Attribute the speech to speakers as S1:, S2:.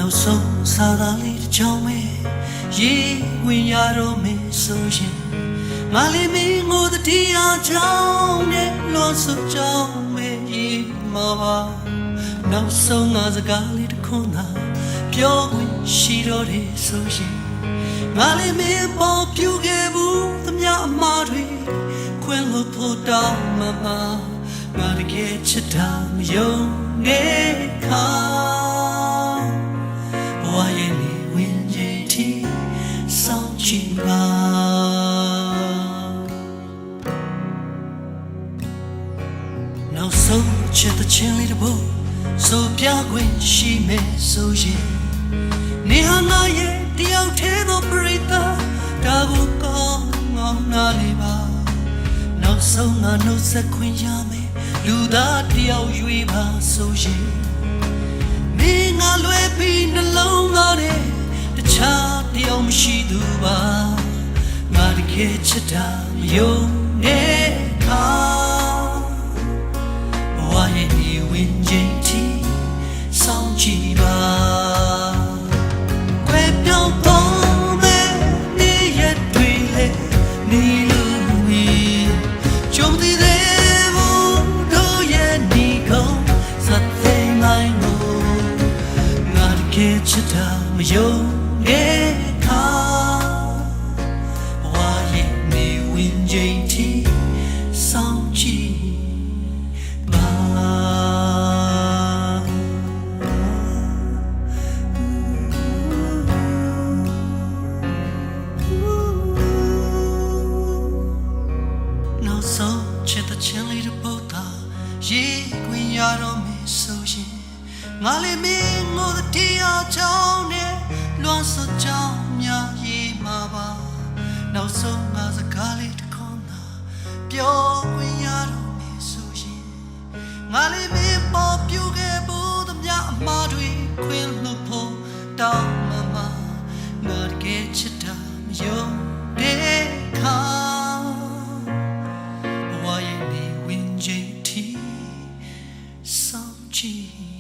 S1: နောက်ဆုံးစာသားလေးတစ်ချောင်းပဲရေးဝင်ရတော့မယ်ဆိုရင်ငါလေးမင်းကိုတတိယချောင်းနဲ့လောစွချောင်းပဲရေးမှာပါနောက်ဆုံးငါစကားလေးတစ်ခွန်းသာပြောခွင့်ရှိတော့တယ်ဆိုရင်ငါလေးမင်းပေါ်ပြူခဲ့ဘူးသမျှအမှားတွေခွင့်လို့ဖို့တောင်းမှငါတကယ်ချစ်တာမယုံနဲ့ခါဘဝရဲ့နေဝင်ချိန်ထိစောင့်ကြည့်ပါနောက်ဆုံးချစ်တဲ့ချင်းလေးတစ်ပုဒ်ဆိုပြခွင့်ရှိမယ်ဆိုရင်နေဟာငါရဲ့တယောက်ထဲသောပရိသတ်ဒါကိုကောင်းငေါနာလေးပါနောက်ဆုံးငါနှုတ်ဆက်ခွင့်ရမယ်လူသားတယောက်ရွေးပါဆိုရင်မင်းငါလွယ်ပြီးနှလုံးသားနဲ့တခြားတယောက်မရှိသူပါငါတကယ်ချစ်တာမယုံနဲ့ခါဘဝရဲ့ဒီဝင်ချိန်ထိစောင့်ကြည့်ပါကွယ်ပြောင်းပေါ်တဲ့နေ့ရက်တွေလေနေလို့ကြုံသေးတယ်ဘူးတို့ရဲ့ဒီကုန်းစတဲ့နိုင်လို့ငါတကယ်ချစ်တာမယုံနဲ့ခါဘဝရဲ့နေဝင်ချိန်ထိစောင့်ကြည့်ပါနောက်ဆုံးချစ်တဲ့ချင်းလေးတစ်ပုဒ်သာရေးခွင့်ရတော့မယ်ဆိုရင်ငါလေးမင်းကိုတတိယချောင်းနဲ့လွန်စွချောင်းများရေးမှာပါနောက်ဆုံးငါစကားလေးတစ်ခွန်းသာပြောခွင့်ရတော့မယ်ဆိုရင်ငါလေးမင်းပေါ်ပြူခဲ့ဘူးသမျှအမှားတွေခွင့်လို့ဖို့တောင်းမှငါတကယ်ချစ်တာမယုံတဲ့ခါဘဝရဲ့နေဝင်ချိန်ထိစောင့်ကြည့်